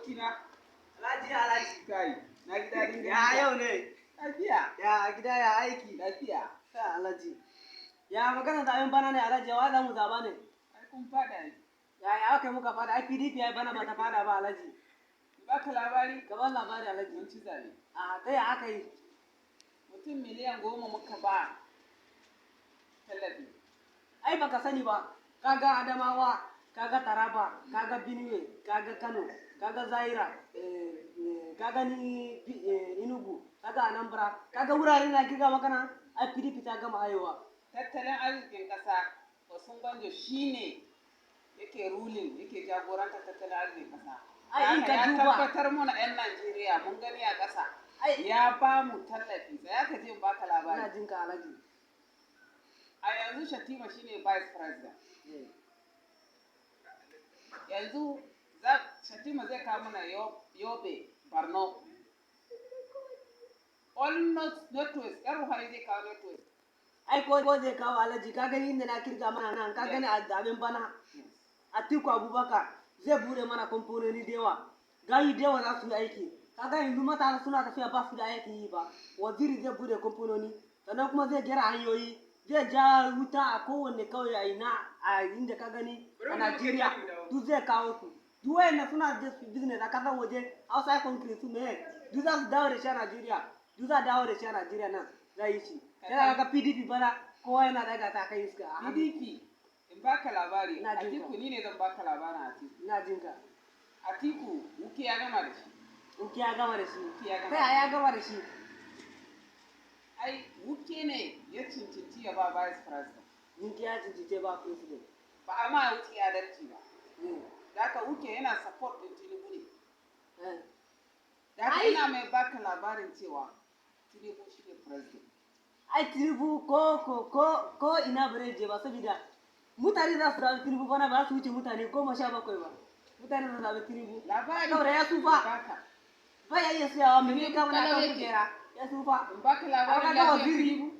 abokina. Alhaji. Kai, na ji daɗin ganin Ya ka. yau ne. Lafiya. Ya gida ya aiki. Lafiya. Ka Alhaji. Ya magana zaben bana ne Alhaji, wa za mu zaba ne. Ai kun fada ne. Ya aka yi muka fada, ai PDP ya bana ba ta fada ba Alhaji. Baka labari? Gaban labari Alhaji. Mun ci zabe. A ta ya aka yi. Mutum miliyan 10 muka ba tallafi. Ai baka sani ba. Kaga Adamawa, kaga Taraba, kaga Benue, kaga Kano, kaga Zaira, kaga ni Enugu, kaga Anambra, kaga wuraren da kiga makana ai PDP ta gama haihuwa. Tattalin arzikin ƙasa Osunbanjo shine yake ruling, yake jagoranta tattalin arzikin ƙasa. Ai in ka ya duba tabbatar mana 'yan Najeriya mun gani a ƙasa. Ya ba mu tallafi. Sai aka je in baka labari. ina jin ka Alhaji. A yanzu Shatima shine vice president. Yanzu Shatima zai kawo mana Yobe, Borno. Almost Northwest, ‘yan Ruhani zai kawo Northwest. Ai ko zai kawo Alhaji, ka gani inda na kirga mana nan, ka gani a zaben bana. Atiku Abubakar zai bude mana kamfanoni da yawa. Gayi da yawa za su yi aiki. Kaga yanzu matasa suna tafiya ba su da aiki yi ba. Waziri zai bude kamfanoni, sannan kuma zai gyara hanyoyi, zai ja wuta a kowanne kauye a ina a inda ka gani a Najeriya. Duk zai kawo su. Duk wayanda suna da business a kasar waje, outside country su me, duk za su dawo da shi a Najeriya. Duk za dawo da shi a Najeriya nan zai yi shi. Yana ga PDP bana kowa yana daga ta kai iska. PDP in baka labari, Atiku ni ne zan baka labarin Atiku. Ina jin ka. Atiku Wuke ya gama da shi. Wuke ya gama da shi. Wuke ya gama. Kai ya gama da shi. Ai Wuke ne ya cincinci ya ba vice president. Wuke ya cincince ba president. Ba a ma Wuke adalci ba. Da haka Wuke yana support din Tinubu ne. Da haka ina mai baka labarin cewa Tinubu shi ne president. Ai Tinubu ko ina bare je ba saboda mutane za su zaɓi Tinubu bana ba su wuce mutane 17 ba. Mutane za su zaɓi Tinubu. Labari. Saboda ya tsufa. Ba ya iya siyawa mai ne kama na kan kujera. Ya tsufa. In baka labarin lafiyar Tinubu.